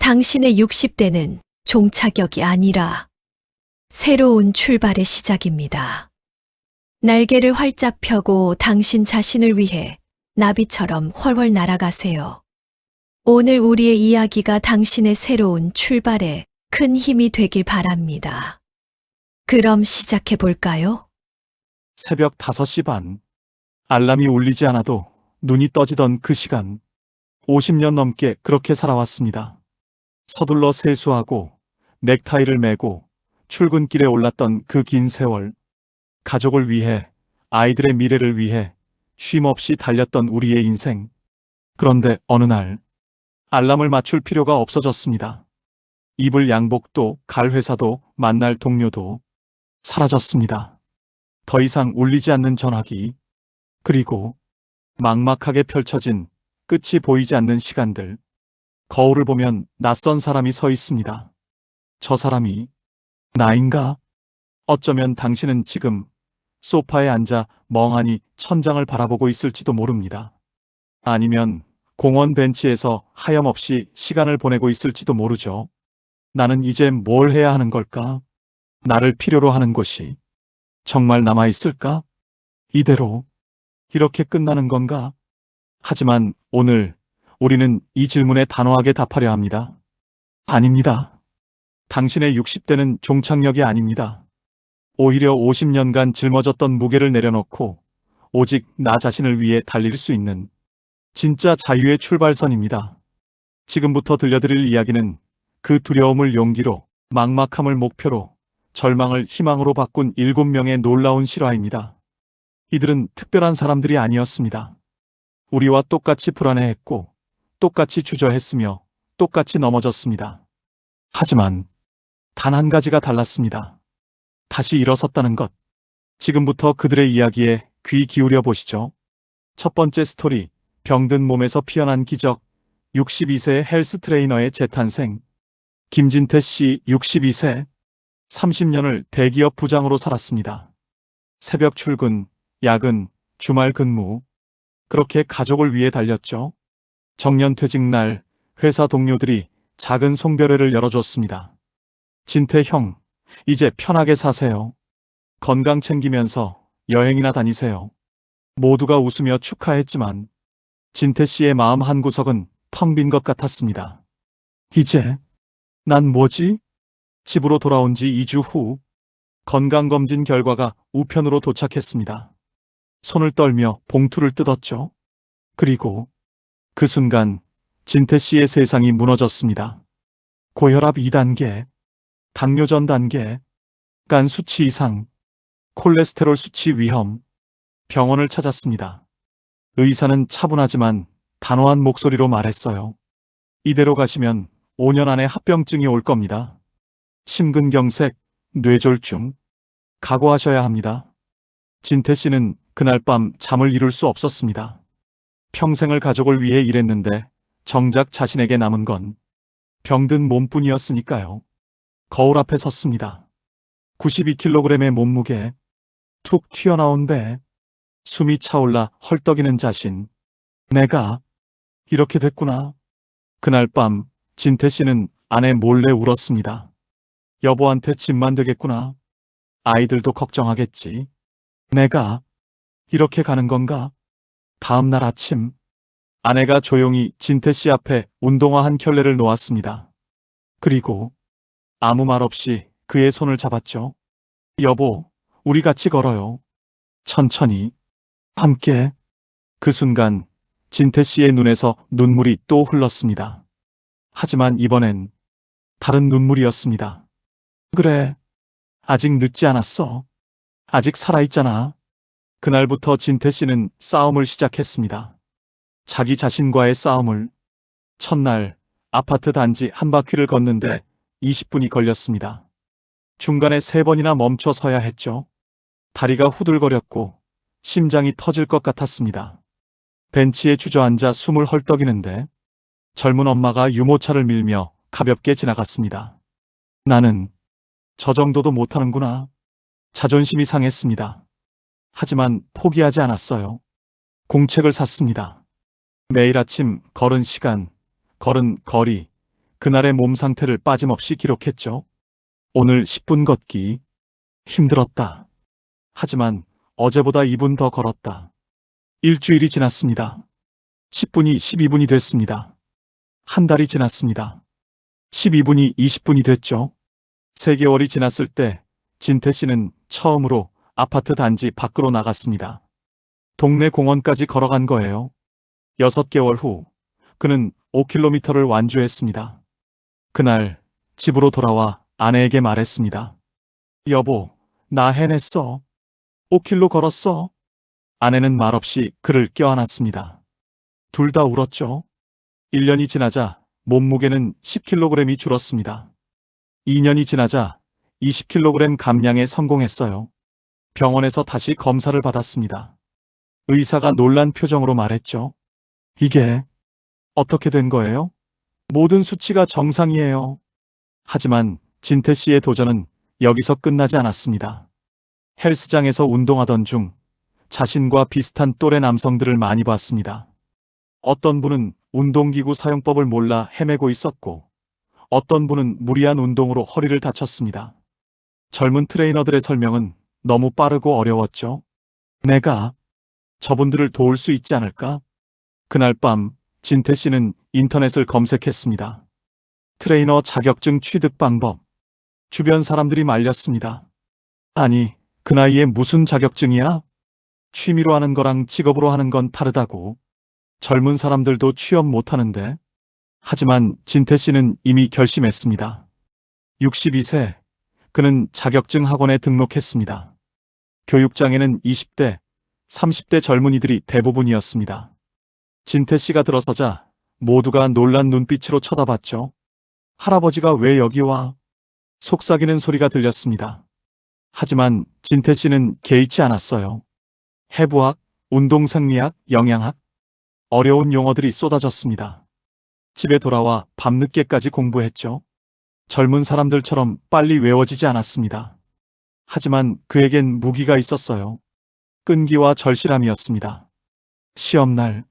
당신의 60대는 종착역이 아니라 새로운 출발의 시작입니다. 날개를 활짝 펴고 당신 자신을 위해 나비처럼 훨훨 날아가세요. 오늘 우리의 이야기가 당신의 새로운 출발에 큰 힘이 되길 바랍니다. 그럼 시작해 볼까요? 새벽 5시 반. 알람이 울리지 않아도 눈이 떠지던 그 시간. 50년 넘게 그렇게 살아왔습니다. 서둘러 세수하고 넥타이를 매고 출근길에 올랐던 그 긴 세월. 가족을 위해, 아이들의 미래를 위해 쉼없이 달렸던 우리의 인생. 그런데 어느 날 알람을 맞출 필요가 없어졌습니다. 입을 양복도, 갈 회사도, 만날 동료도 사라졌습니다. 더 이상 울리지 않는 전화기, 그리고 막막하게 펼쳐진 끝이 보이지 않는 시간들. 거울을 보면 낯선 사람이 서 있습니다. 저 사람이 나인가? 어쩌면 당신은 지금 소파에 앉아 멍하니 천장을 바라보고 있을지도 모릅니다. 아니면 공원 벤치에서 하염없이 시간을 보내고 있을지도 모르죠. 나는 이제 뭘 해야 하는 걸까? 나를 필요로 하는 곳이 정말 남아있을까? 이대로 이렇게 끝나는 건가? 하지만 오늘 우리는 이 질문에 단호하게 답하려 합니다. 아닙니다. 당신의 60대는 종착역이 아닙니다. 오히려 50년간 짊어졌던 무게를 내려놓고 오직 나 자신을 위해 달릴 수 있는 진짜 자유의 출발선입니다. 지금부터 들려드릴 이야기는 그 두려움을 용기로, 막막함을 목표로, 절망을 희망으로 바꾼 7명의 놀라운 실화입니다. 이들은 특별한 사람들이 아니었습니다. 우리와 똑같이 불안해했고, 똑같이 주저했으며, 똑같이 넘어졌습니다. 하지만 단 한 가지가 달랐습니다. 다시 일어섰다는 것. 지금부터 그들의 이야기에 귀 기울여 보시죠. 첫 번째 스토리, 병든 몸에서 피어난 기적, 62세의 헬스 트레이너의 재탄생. 김진태 씨 62세, 30년을 대기업 부장으로 살았습니다. 새벽 출근, 야근, 주말 근무. 그렇게 가족을 위해 달렸죠. 정년퇴직 날 회사 동료들이 작은 송별회를 열어줬습니다. 진태 형, 이제 편하게 사세요. 건강 챙기면서 여행이나 다니세요. 모두가 웃으며 축하했지만 진태 씨의 마음 한구석은 텅 빈 것 같았습니다. 이제 난 뭐지? 집으로 돌아온 지 2주 후 건강검진 결과가 우편으로 도착했습니다. 손을 떨며 봉투를 뜯었죠. 그리고 그 순간 진태 씨의 세상이 무너졌습니다. 고혈압 2단계, 당뇨 전 단계, 간 수치 이상, 콜레스테롤 수치 위험. 병원을 찾았습니다. 의사는 차분하지만 단호한 목소리로 말했어요. 이대로 가시면 5년 안에 합병증이 올 겁니다. 심근경색, 뇌졸중. 각오하셔야 합니다. 진태 씨는 그날 밤 잠을 이룰 수 없었습니다. 평생을 가족을 위해 일했는데 정작 자신에게 남은 건 병든 몸뿐이었으니까요. 거울 앞에 섰습니다. 92kg의 몸무게, 툭 튀어나온 배, 숨이 차올라 헐떡이는 자신. 내가 이렇게 됐구나. 그날 밤 진태 씨는 아내 몰래 울었습니다. 여보한테 짐만 되겠구나. 아이들도 걱정하겠지. 내가 이렇게 가는 건가? 다음 날 아침, 아내가 조용히 진태 씨 앞에 운동화 한 켤레를 놓았습니다. 그리고 아무 말 없이 그의 손을 잡았죠. 여보, 우리 같이 걸어요. 천천히, 함께. 그 순간 진태 씨의 눈에서 눈물이 또 흘렀습니다. 하지만 이번엔 다른 눈물이었습니다. 그래, 아직 늦지 않았어. 아직 살아있잖아. 그날부터 진태 씨는 싸움을 시작했습니다. 자기 자신과의 싸움을. 첫날 아파트 단지 한 바퀴를 걷는데 20분이 걸렸습니다. 중간에 3번이나 멈춰 서야 했죠. 다리가 후들거렸고 심장이 터질 것 같았습니다. 벤치에 주저앉아 숨을 헐떡이는데 젊은 엄마가 유모차를 밀며 가볍게 지나갔습니다. 나는 저 정도도 못하는구나. 자존심이 상했습니다. 하지만 포기하지 않았어요. 공책을 샀습니다. 매일 아침 걸은 시간, 걸은 거리, 그날의 몸 상태를 빠짐없이 기록했죠. 오늘 10분 걷기. 힘들었다. 하지만 어제보다 2분 더 걸었다. 일주일이 지났습니다. 10분이 12분이 됐습니다. 한 달이 지났습니다. 12분이 20분이 됐죠. 3개월이 지났을 때 진태 씨는 처음으로 아파트 단지 밖으로 나갔습니다. 동네 공원까지 걸어간 거예요. 6개월 후 그는 5km를 완주했습니다. 그날 집으로 돌아와 아내에게 말했습니다. 여보, 나 해냈어. 5km 걸었어. 아내는 말없이 그를 껴안았습니다. 둘 다 울었죠. 1년이 지나자 몸무게는 10kg이 줄었습니다. 2년이 지나자 20kg 감량에 성공했어요. 병원에서 다시 검사를 받았습니다. 의사가 놀란 표정으로 말했죠. 이게 어떻게 된 거예요? 모든 수치가 정상이에요. 하지만 진태 씨의 도전은 여기서 끝나지 않았습니다. 헬스장에서 운동하던 중 자신과 비슷한 또래 남성들을 많이 봤습니다. 어떤 분은 운동기구 사용법을 몰라 헤매고 있었고, 어떤 분은 무리한 운동으로 허리를 다쳤습니다. 젊은 트레이너들의 설명은 너무 빠르고 어려웠죠. 내가 저분들을 도울 수 있지 않을까? 그날 밤 진태 씨는 인터넷을 검색했습니다. 트레이너 자격증 취득 방법. 주변 사람들이 말렸습니다. 아니, 그 나이에 무슨 자격증이야? 취미로 하는 거랑 직업으로 하는 건 다르다고. 젊은 사람들도 취업 못하는데. 하지만 진태 씨는 이미 결심했습니다. 62세, 그는 자격증 학원에 등록했습니다. 교육장에는 20대, 30대 젊은이들이 대부분이었습니다. 진태 씨가 들어서자 모두가 놀란 눈빛으로 쳐다봤죠. 할아버지가 왜 여기 와? 속삭이는 소리가 들렸습니다. 하지만 진태 씨는 개의치 않았어요. 해부학, 운동생리학, 영양학, 어려운 용어들이 쏟아졌습니다. 집에 돌아와 밤늦게까지 공부했죠. 젊은 사람들처럼 빨리 외워지지 않았습니다. 하지만 그에겐 무기가 있었어요. 끈기와 절실함이었습니다. 시험날,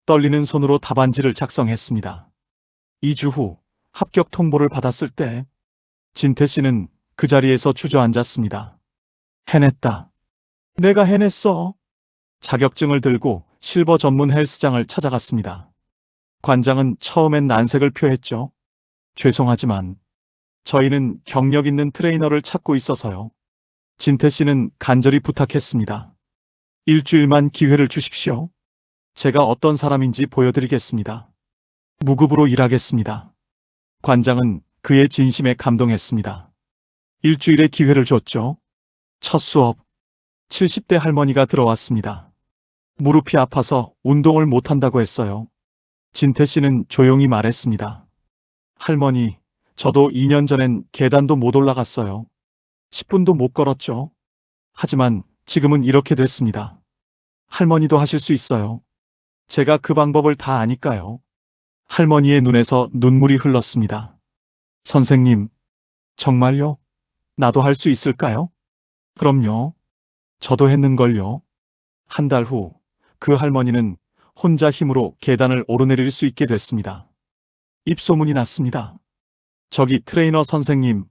떨리는 손으로 답안지를 작성했습니다. 2주 후 합격 통보를 받았을 때 진태 씨는 그 자리에서 주저앉았습니다. 해냈다. 내가 해냈어. 자격증을 들고 실버 전문 헬스장을 찾아갔습니다. 관장은 처음엔 난색을 표했죠. 죄송하지만 저희는 경력 있는 트레이너를 찾고 있어서요. 진태 씨는 간절히 부탁했습니다. 일주일만 기회를 주십시오. 제가 어떤 사람인지 보여드리겠습니다. 무급으로 일하겠습니다. 관장은 그의 진심에 감동했습니다. 일주일의 기회를 줬죠. 첫 수업, 70대 할머니가 들어왔습니다. 무릎이 아파서 운동을 못한다고 했어요. 진태 씨는 조용히 말했습니다. 할머니, 저도 2년 전엔 계단도 못 올라갔어요. 10분도 못 걸었죠. 하지만 지금은 이렇게 됐습니다. 할머니도 하실 수 있어요. 제가 그 방법을 다 아니까요. 할머니의 눈에서 눈물이 흘렀습니다. 선생님, 정말요? 나도 할 수 있을까요? 그럼요. 저도 했는걸요. 한 달 후, 그 할머니는 혼자 힘으로 계단을 오르내릴 수 있게 됐습니다. 입소문이 났습니다. 저기 트레이너 선생님,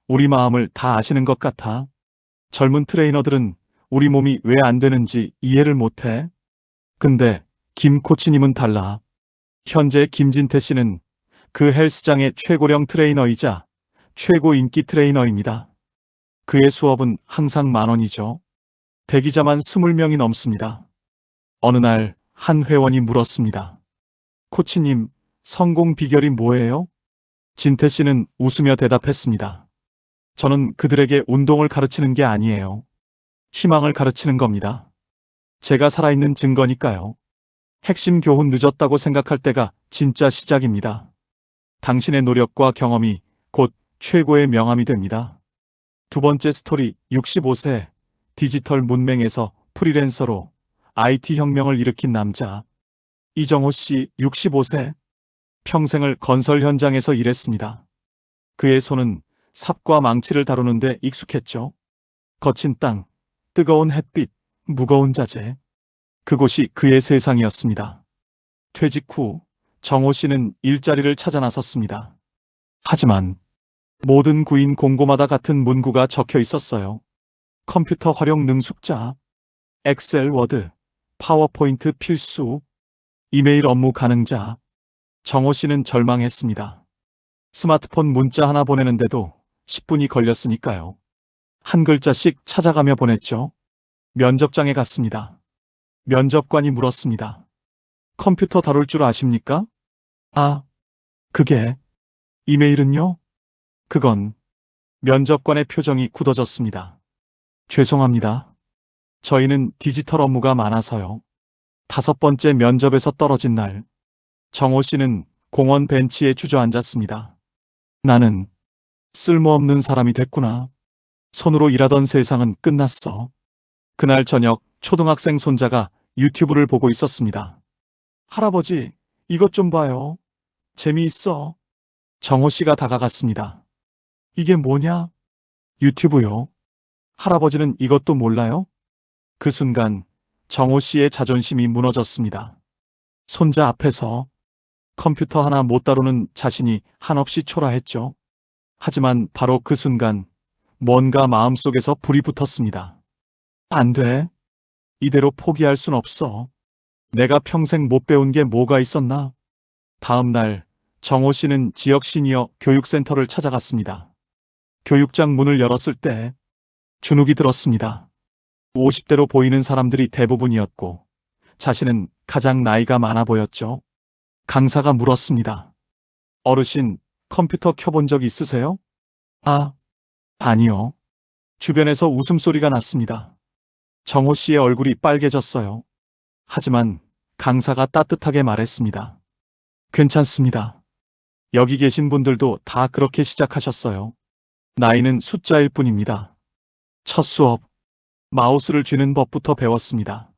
우리 마음을 다 아시는 것 같아. 젊은 트레이너들은 우리 몸이 왜 안 되는지 이해를 못해. 근데 김 코치님은 달라. 현재 김진태 씨는 그 헬스장의 최고령 트레이너이자 최고 인기 트레이너입니다. 그의 수업은 항상 10,000원이죠. 대기자만 20명이 넘습니다. 어느 날 한 회원이 물었습니다. 코치님, 성공 비결이 뭐예요? 진태 씨는 웃으며 대답했습니다. 저는 그들에게 운동을 가르치는 게 아니에요. 희망을 가르치는 겁니다. 제가 살아있는 증거니까요. 핵심 교훈 늦었다고 생각할 때가 진짜 시작입니다. 당신의 노력과 경험이 곧 최고의 명함이 됩니다. 두 번째 스토리, 65세, 디지털 문맹에서 프리랜서로 IT 혁명을 일으킨 남자. 이정호 씨, 65세. 평생을 건설 현장에서 일했습니다. 그의 손은 삽과 망치를 다루는데 익숙했죠. 거친 땅, 뜨거운 햇빛, 무거운 자재. 그곳이 그의 세상이었습니다. 퇴직 후 정호 씨는 일자리를 찾아 나섰습니다. 하지만 모든 구인 공고마다 같은 문구가 적혀 있었어요. 컴퓨터 활용 능숙자, 엑셀, 워드, 파워포인트 필수, 이메일 업무 가능자. 정호 씨는 절망했습니다. 스마트폰 문자 하나 보내는데도 10분이 걸렸으니까요. 한 글자씩 찾아가며 보냈죠. 면접장에 갔습니다. 면접관이 물었습니다. 컴퓨터 다룰 줄 아십니까? 아, 그게. 이메일은요? 그건. 면접관의 표정이 굳어졌습니다. 죄송합니다. 저희는 디지털 업무가 많아서요. 5번째 면접에서 떨어진 날, 정호 씨는 공원 벤치에 주저앉았습니다. 나는 쓸모없는 사람이 됐구나. 손으로 일하던 세상은 끝났어. 그날 저녁 초등학생 손자가 유튜브를 보고 있었습니다. 할아버지, 이것 좀 봐요. 재미있어. 정호 씨가 다가갔습니다. 이게 뭐냐? 유튜브요. 할아버지는 이것도 몰라요? 그 순간 정호 씨의 자존심이 무너졌습니다. 손자 앞에서 컴퓨터 하나 못 다루는 자신이 한없이 초라했죠. 하지만 바로 그 순간 뭔가 마음속에서 불이 붙었습니다. 안 돼. 이대로 포기할 순 없어. 내가 평생 못 배운 게 뭐가 있었나? 다음 날 정호 씨는 지역 시니어 교육센터를 찾아갔습니다. 교육장 문을 열었을 때 주눅이 들었습니다. 50대로 보이는 사람들이 대부분이었고 자신은 가장 나이가 많아 보였죠. 강사가 물었습니다. 어르신, 컴퓨터 켜본 적 있으세요? 아, 아니요. 주변에서 웃음소리가 났습니다. 정호 씨의 얼굴이 빨개졌어요. 하지만 강사가 따뜻하게 말했습니다. 괜찮습니다. 여기 계신 분들도 다 그렇게 시작하셨어요. 나이는 숫자일 뿐입니다. 첫 수업, 마우스를 쥐는 법부터 배웠습니다.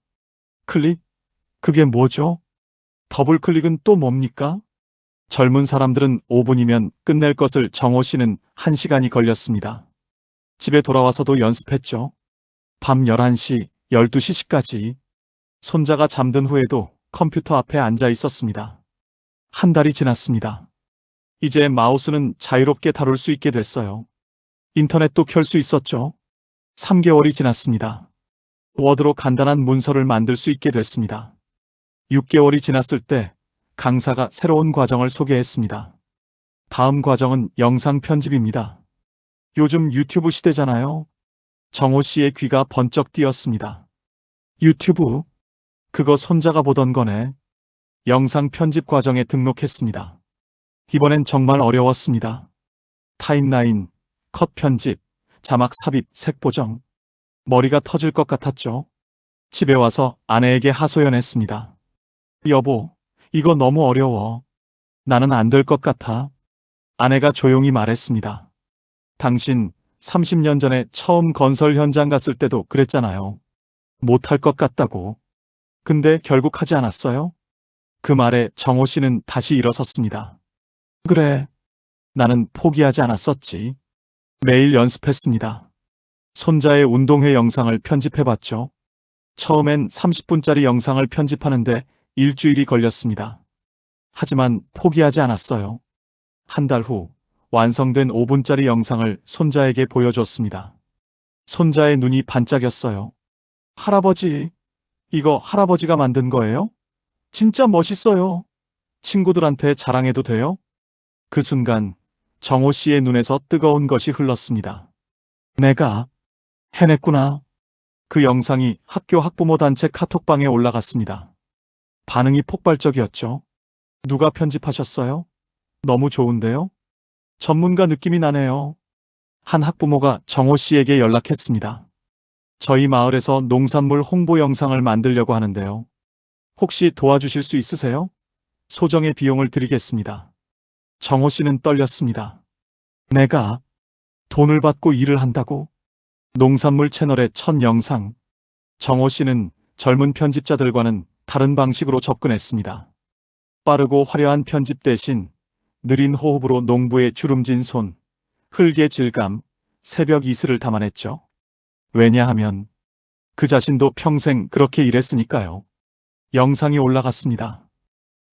클릭? 그게 뭐죠? 더블 클릭은 또 뭡니까? 젊은 사람들은 5분이면 끝낼 것을 정호 씨는 1시간이 걸렸습니다. 집에 돌아와서도 연습했죠. 밤 11시, 12시까지. 손자가 잠든 후에도 컴퓨터 앞에 앉아 있었습니다. 한 달이 지났습니다. 이제 마우스는 자유롭게 다룰 수 있게 됐어요. 인터넷도 켤 수 있었죠. 3개월이 지났습니다. 워드로 간단한 문서를 만들 수 있게 됐습니다. 6개월이 지났을 때 강사가 새로운 과정을 소개했습니다. 다음 과정은 영상 편집입니다. 요즘 유튜브 시대잖아요. 정호 씨의 귀가 번쩍 뜨였습니다. 유튜브? 그거 손자가 보던 거네. 영상 편집 과정에 등록했습니다. 이번엔 정말 어려웠습니다. 타임라인, 컷 편집, 자막 삽입, 색 보정. 머리가 터질 것 같았죠. 집에 와서 아내에게 하소연했습니다. 여보, 이거 너무 어려워. 나는 안 될 것 같아. 아내가 조용히 말했습니다. 당신 30년 전에 처음 건설 현장 갔을 때도 그랬잖아요. 못할 것 같다고. 근데 결국 하지 않았어요? 그 말에 정호 씨는 다시 일어섰습니다. 그래. 나는 포기하지 않았었지. 매일 연습했습니다. 손자의 운동회 영상을 편집해봤죠. 처음엔 30분짜리 영상을 편집하는데 일주일이 걸렸습니다. 하지만 포기하지 않았어요. 한 달 후 완성된 5분짜리 영상을 손자에게 보여줬습니다. 손자의 눈이 반짝였어요. 할아버지, 이거 할아버지가 만든 거예요? 진짜 멋있어요. 친구들한테 자랑해도 돼요? 그 순간 정호 씨의 눈에서 뜨거운 것이 흘렀습니다. 내가 해냈구나. 그 영상이 학교 학부모 단체 카톡방에 올라갔습니다. 반응이 폭발적이었죠. 누가 편집하셨어요? 너무 좋은데요? 전문가 느낌이 나네요. 한 학부모가 정호 씨에게 연락했습니다. 저희 마을에서 농산물 홍보 영상을 만들려고 하는데요. 혹시 도와주실 수 있으세요? 소정의 비용을 드리겠습니다. 정호 씨는 떨렸습니다. 내가 돈을 받고 일을 한다고? 농산물 채널의 첫 영상. 정호 씨는 젊은 편집자들과는 다른 방식으로 접근했습니다. 빠르고 화려한 편집 대신 느린 호흡으로 농부의 주름진 손, 흙의 질감, 새벽 이슬을 담아냈죠. 왜냐하면 그 자신도 평생 그렇게 일했으니까요. 영상이 올라갔습니다.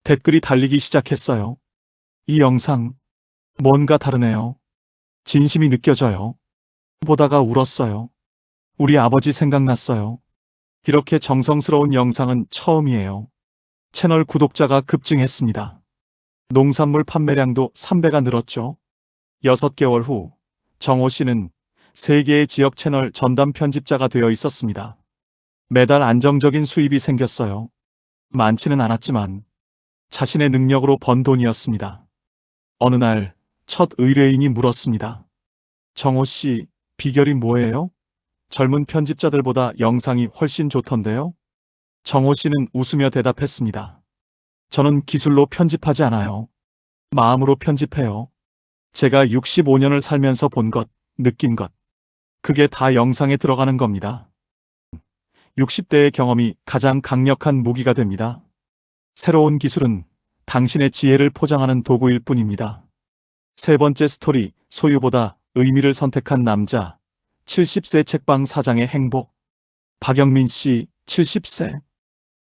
댓글이 달리기 시작했어요. 이 영상 뭔가 다르네요. 진심이 느껴져요. 보다가 울었어요. 우리 아버지 생각났어요. 이렇게 정성스러운 영상은 처음이에요. 채널 구독자가 급증했습니다. 농산물 판매량도 3배가 늘었죠. 6개월 후 정호 씨는 3개의 지역 채널 전담 편집자가 되어 있었습니다. 매달 안정적인 수입이 생겼어요. 많지는 않았지만 자신의 능력으로 번 돈이었습니다. 어느 날 첫 의뢰인이 물었습니다. 정호 씨, 비결이 뭐예요? 젊은 편집자들보다 영상이 훨씬 좋던데요? 정호 씨는 웃으며 대답했습니다. 저는 기술로 편집하지 않아요. 마음으로 편집해요. 제가 65년을 살면서 본 것, 느낀 것. 그게 다 영상에 들어가는 겁니다. 60대의 경험이 가장 강력한 무기가 됩니다. 새로운 기술은 당신의 지혜를 포장하는 도구일 뿐입니다. 세 번째 스토리, 소유보다 의미를 선택한 남자. 70세 책방 사장의 행복. 박영민 씨, 70세.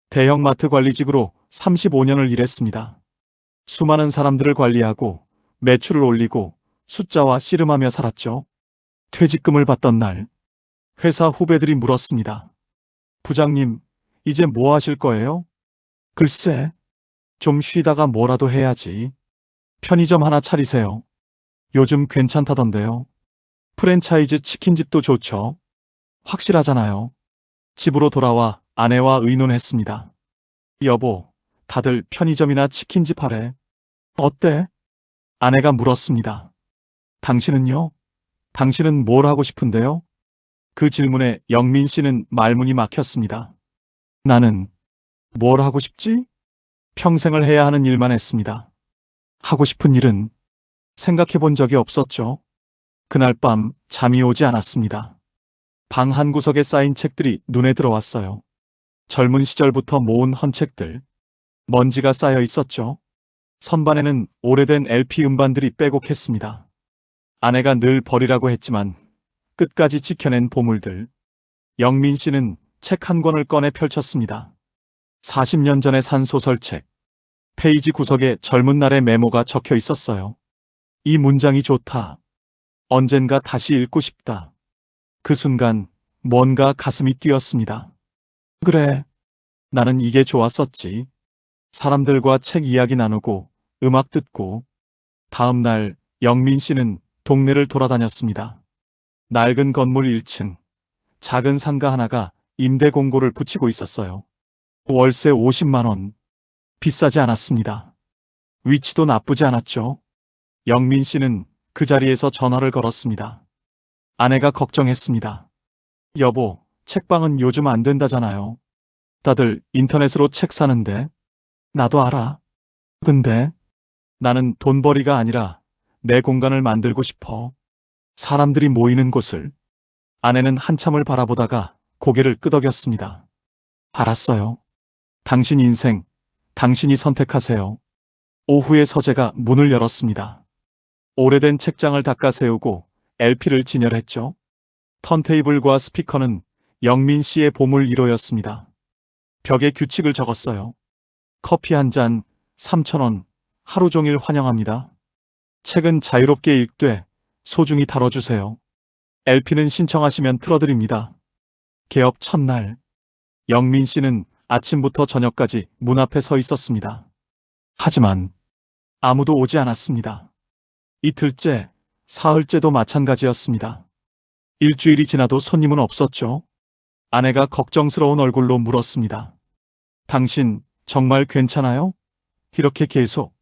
대형마트 관리직으로 35년을 일했습니다. 수많은 사람들을 관리하고 매출을 올리고 숫자와 씨름하며 살았죠. 퇴직금을 받던 날, 회사 후배들이 물었습니다. 부장님, 이제 뭐 하실 거예요? 글쎄, 좀 쉬다가 뭐라도 해야지. 편의점 하나 차리세요. 요즘 괜찮다던데요. 프랜차이즈 치킨집도 좋죠. 확실하잖아요. 집으로 돌아와 아내와 의논했습니다. 여보, 다들 편의점이나 치킨집 하래. 어때? 아내가 물었습니다. 당신은요? 당신은 뭘 하고 싶은데요? 그 질문에 영민 씨는 말문이 막혔습니다. 나는 뭘 하고 싶지? 평생을 해야 하는 일만 했습니다. 하고 싶은 일은 생각해 본 적이 없었죠. 그날 밤 잠이 오지 않았습니다. 방 한 구석에 쌓인 책들이 눈에 들어왔어요. 젊은 시절부터 모은 헌책들. 먼지가 쌓여 있었죠. 선반에는 오래된 LP 음반들이 빼곡했습니다. 아내가 늘 버리라고 했지만 끝까지 지켜낸 보물들. 영민 씨는 책 한 권을 꺼내 펼쳤습니다. 40년 전에 산 소설책. 페이지 구석에 젊은 날의 메모가 적혀 있었어요. 이 문장이 좋다. 언젠가 다시 읽고 싶다. 그 순간 뭔가 가슴이 뛰었습니다. 그래, 나는 이게 좋았었지. 사람들과 책 이야기 나누고 음악 듣고. 다음 날 영민 씨는 동네를 돌아다녔습니다. 낡은 건물 1층, 작은 상가 하나가 임대 공고를 붙이고 있었어요. 월세 50만 원. 비싸지 않았습니다. 위치도 나쁘지 않았죠. 영민 씨는 그 자리에서 전화를 걸었습니다. 아내가 걱정했습니다. 여보, 책방은 요즘 안 된다잖아요. 다들 인터넷으로 책 사는데. 나도 알아. 근데 나는 돈벌이가 아니라 내 공간을 만들고 싶어. 사람들이 모이는 곳을. 아내는 한참을 바라보다가 고개를 끄덕였습니다. 알았어요. 당신 인생, 당신이 선택하세요. 오후에 서재가 문을 열었습니다. 오래된 책장을 닦아 세우고 LP를 진열했죠. 턴테이블과 스피커는 영민 씨의 보물 1호였습니다. 벽에 규칙을 적었어요. 커피 한 잔, 3,000원, 하루 종일 환영합니다. 책은 자유롭게 읽되 소중히 다뤄주세요. LP는 신청하시면 틀어드립니다. 개업 첫날, 영민 씨는 아침부터 저녁까지 문 앞에 서 있었습니다. 하지만 아무도 오지 않았습니다. 이틀째, 사흘째도 마찬가지였습니다. 일주일이 지나도 손님은 없었죠. 아내가 걱정스러운 얼굴로 물었습니다. 당신 정말 괜찮아요? 이렇게 계속.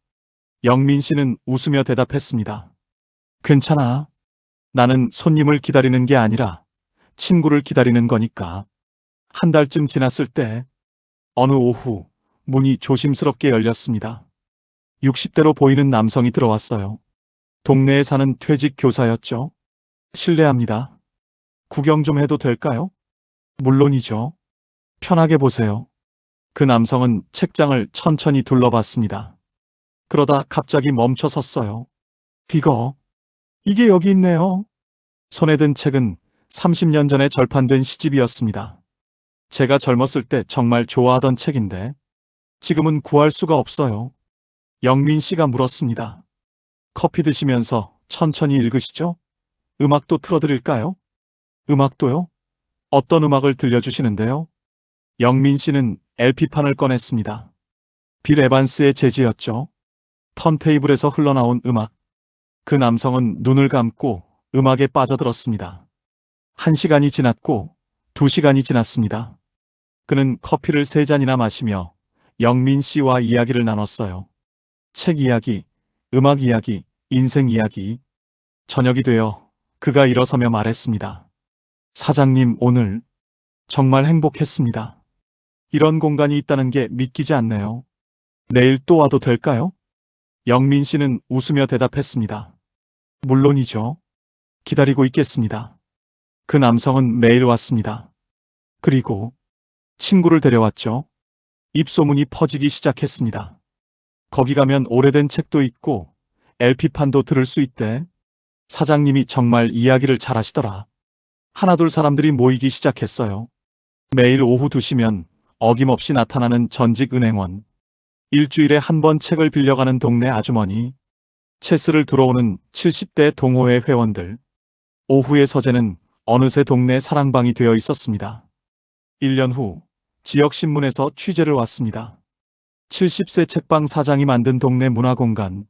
영민 씨는 웃으며 대답했습니다. 괜찮아. 나는 손님을 기다리는 게 아니라 친구를 기다리는 거니까. 한 달쯤 지났을 때 어느 오후 문이 조심스럽게 열렸습니다. 60대로 보이는 남성이 들어왔어요. 동네에 사는 퇴직 교사였죠. 실례합니다. 구경 좀 해도 될까요? 물론이죠. 편하게 보세요. 그 남성은 책장을 천천히 둘러봤습니다. 그러다 갑자기 멈춰 섰어요. 이게 여기 있네요. 손에 든 책은 30년 전에 절판된 시집이었습니다. 제가 젊었을 때 정말 좋아하던 책인데 지금은 구할 수가 없어요. 영민 씨가 물었습니다. 커피 드시면서 천천히 읽으시죠? 음악도 틀어드릴까요? 음악도요? 어떤 음악을 들려주시는데요? 영민 씨는 LP판을 꺼냈습니다. 빌 에반스의 재즈였죠. 턴테이블에서 흘러나온 음악. 그 남성은 눈을 감고 음악에 빠져들었습니다. 1시간이 지났고 2시간이 지났습니다. 그는 커피를 3잔이나 마시며 영민 씨와 이야기를 나눴어요. 책 이야기, 음악 이야기, 인생 이야기. 저녁이 되어 그가 일어서며 말했습니다. 사장님, 오늘 정말 행복했습니다. 이런 공간이 있다는 게 믿기지 않네요. 내일 또 와도 될까요? 영민 씨는 웃으며 대답했습니다. 물론이죠. 기다리고 있겠습니다. 그 남성은 매일 왔습니다. 그리고 친구를 데려왔죠. 입소문이 퍼지기 시작했습니다. 거기 가면 오래된 책도 있고 LP판도 들을 수 있대. 사장님이 정말 이야기를 잘하시더라. 하나둘 사람들이 모이기 시작했어요. 매일 오후 2시면 어김없이 나타나는 전직 은행원. 일주일에 한 번 책을 빌려가는 동네 아주머니. 체스를 들어오는 70대 동호회 회원들. 오후의 서재는 어느새 동네 사랑방이 되어 있었습니다. 1년 후 지역신문에서 취재를 왔습니다. 70세 책방 사장이 만든 동네 문화공간.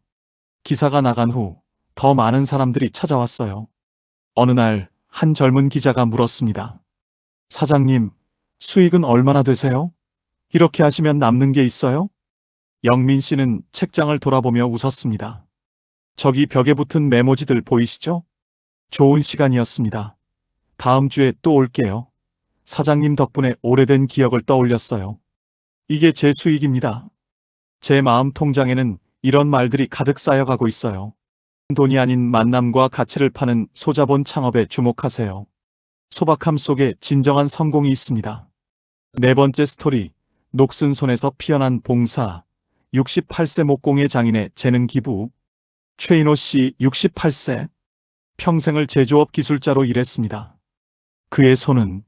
기사가 나간 후 더 많은 사람들이 찾아왔어요. 어느 날 한 젊은 기자가 물었습니다. 사장님, 수익은 얼마나 되세요? 이렇게 하시면 남는 게 있어요? 영민 씨는 책장을 돌아보며 웃었습니다. 저기 벽에 붙은 메모지들 보이시죠? 좋은 시간이었습니다. 다음 주에 또 올게요. 사장님 덕분에 오래된 기억을 떠올렸어요. 이게 제 수익입니다. 제 마음 통장에는 이런 말들이 가득 쌓여가고 있어요. 돈이 아닌 만남과 가치를 파는 소자본 창업에 주목하세요. 소박함 속에 진정한 성공이 있습니다. 4번째 스토리, 녹슨 손에서 피어난 봉사, 68세 목공예 장인의 재능 기부. 최인호 씨 68세, 평생을 제조업 기술자로 일했습니다. 그의 손은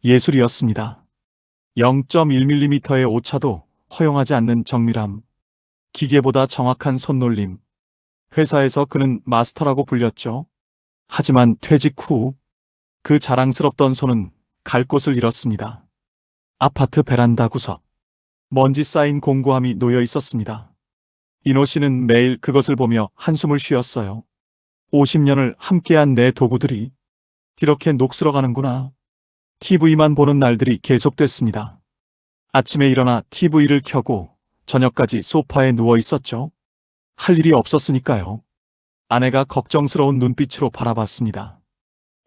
예술이었습니다. 0.1mm의 오차도 허용하지 않는 정밀함, 기계보다 정확한 손놀림. 회사에서 그는 마스터라고 불렸죠. 하지만 퇴직 후 그 자랑스럽던 손은 갈 곳을 잃었습니다. 아파트 베란다 구석. 먼지 쌓인 공구함이 놓여 있었습니다. 인호 씨는 매일 그것을 보며 한숨을 쉬었어요. 50년을 함께한 내 도구들이 이렇게 녹슬어가는구나. TV만 보는 날들이 계속됐습니다. 아침에 일어나 TV를 켜고 저녁까지 소파에 누워 있었죠. 할 일이 없었으니까요. 아내가 걱정스러운 눈빛으로 바라봤습니다.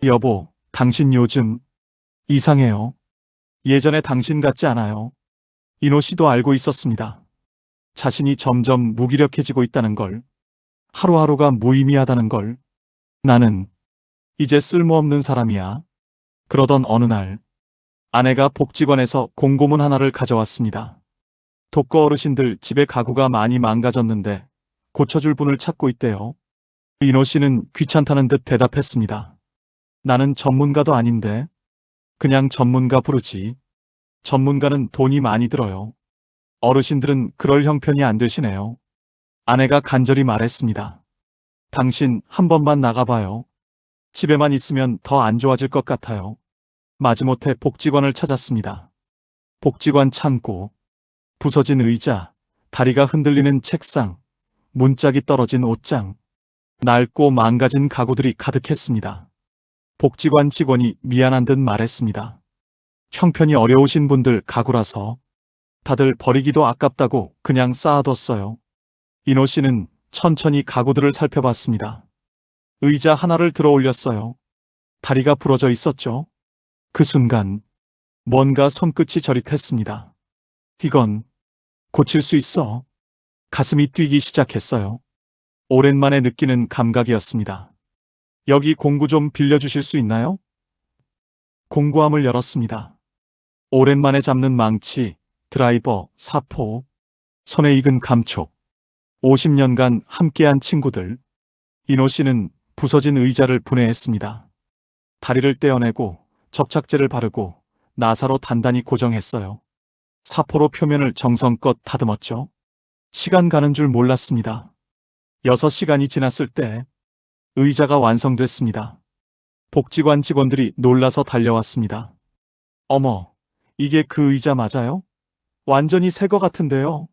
여보, 당신 요즘 이상해요. 예전에 당신 같지 않아요. 인호 씨도 알고 있었습니다. 자신이 점점 무기력해지고 있다는 걸, 하루하루가 무의미하다는 걸. 나는 이제 쓸모없는 사람이야. 그러던 어느 날, 아내가 복지관에서 공고문 하나를 가져왔습니다. 독거 어르신들 집에 가구가 많이 망가졌는데 고쳐줄 분을 찾고 있대요. 인호 씨는 귀찮다는 듯 대답했습니다. 나는 전문가도 아닌데 그냥 전문가 부르지. 전문가는 돈이 많이 들어요. 어르신들은 그럴 형편이 안 되시네요. 아내가 간절히 말했습니다. 당신 한 번만 나가봐요. 집에만 있으면 더 안 좋아질 것 같아요. 마지못해 복지관을 찾았습니다. 복지관 창고, 부서진 의자, 다리가 흔들리는 책상, 문짝이 떨어진 옷장, 낡고 망가진 가구들이 가득했습니다. 복지관 직원이 미안한 듯 말했습니다. 형편이 어려우신 분들 가구라서 다들 버리기도 아깝다고 그냥 쌓아뒀어요. 인호 씨는 천천히 가구들을 살펴봤습니다. 의자 하나를 들어 올렸어요. 다리가 부러져 있었죠. 그 순간 뭔가 손끝이 저릿했습니다. 이건 고칠 수 있어. 가슴이 뛰기 시작했어요. 오랜만에 느끼는 감각이었습니다. 여기 공구 좀 빌려주실 수 있나요? 공구함을 열었습니다. 오랜만에 잡는 망치, 드라이버, 사포, 손에 익은 감촉. 50년간 함께한 친구들. 인호 씨는 부서진 의자를 분해했습니다. 다리를 떼어내고 접착제를 바르고 나사로 단단히 고정했어요. 사포로 표면을 정성껏 다듬었죠. 시간 가는 줄 몰랐습니다. 6시간이 지났을 때 의자가 완성됐습니다. 복지관 직원들이 놀라서 달려왔습니다. 어머, 이게 그 의자 맞아요? 완전히 새 거 같은데요.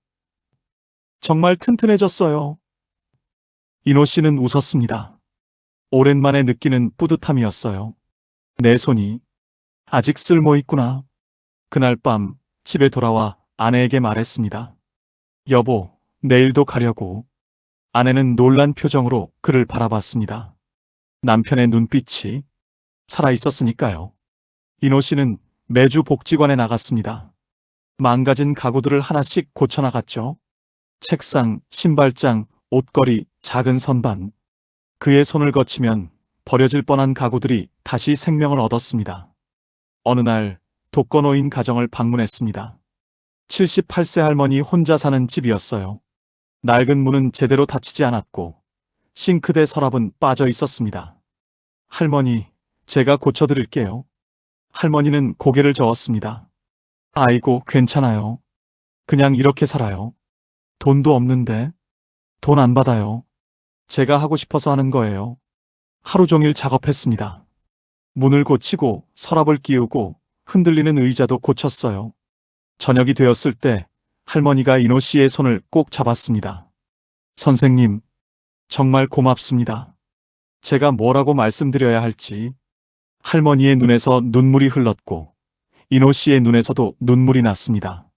정말 튼튼해졌어요. 인호 씨는 웃었습니다. 오랜만에 느끼는 뿌듯함이었어요. 내 손이 아직 쓸모 있구나. 그날 밤 집에 돌아와 아내에게 말했습니다. 여보, 내일도 가려고. 아내는 놀란 표정으로 그를 바라봤습니다. 남편의 눈빛이 살아있었으니까요. 인호 씨는 매주 복지관에 나갔습니다. 망가진 가구들을 하나씩 고쳐나갔죠. 책상, 신발장, 옷걸이, 작은 선반. 그의 손을 거치면 버려질 뻔한 가구들이 다시 생명을 얻었습니다. 어느 날 독거노인 가정을 방문했습니다. 78세 할머니 혼자 사는 집이었어요. 낡은 문은 제대로 닫히지 않았고 싱크대 서랍은 빠져 있었습니다. 할머니, 제가 고쳐드릴게요. 할머니는 고개를 저었습니다. 아이고, 괜찮아요. 그냥 이렇게 살아요. 돈도 없는데. 돈 안 받아요. 제가 하고 싶어서 하는 거예요. 하루 종일 작업했습니다. 문을 고치고 서랍을 끼우고 흔들리는 의자도 고쳤어요. 저녁이 되었을 때 할머니가 인호 씨의 손을 꼭 잡았습니다. 선생님, 정말 고맙습니다. 제가 뭐라고 말씀드려야 할지. 할머니의 눈에서 눈물이 흘렀고 인호 씨의 눈에서도 눈물이 났습니다.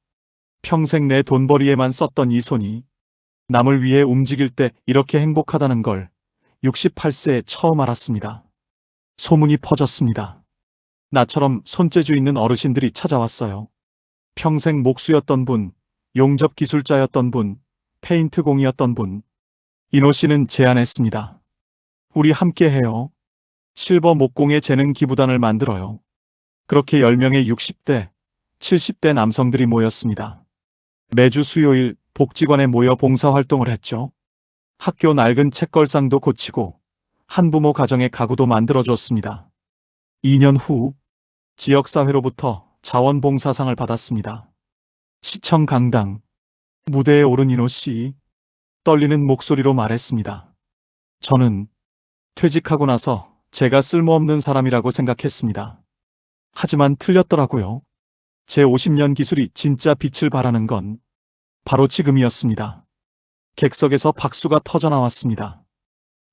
평생 내 돈벌이에만 썼던 이 손이 남을 위해 움직일 때 이렇게 행복하다는 걸 68세에 처음 알았습니다. 소문이 퍼졌습니다. 나처럼 손재주 있는 어르신들이 찾아왔어요. 평생 목수였던 분, 용접 기술자였던 분, 페인트 공이었던 분. 인호 씨는 제안했습니다. 우리 함께 해요. 실버 목공의 재능 기부단을 만들어요. 그렇게 10명의 60대, 70대 남성들이 모였습니다. 매주 수요일 복지관에 모여 봉사활동을 했죠. 학교 낡은 책걸상도 고치고 한부모 가정의 가구도 만들어줬습니다. 2년 후 지역사회로부터 자원봉사상을 받았습니다. 시청 강당, 무대에 오른 인호 씨, 떨리는 목소리로 말했습니다. 저는 퇴직하고 나서 제가 쓸모없는 사람이라고 생각했습니다. 하지만 틀렸더라고요. 제 50년 기술이 진짜 빛을 발하는 건 바로 지금이었습니다. 객석에서 박수가 터져나왔습니다.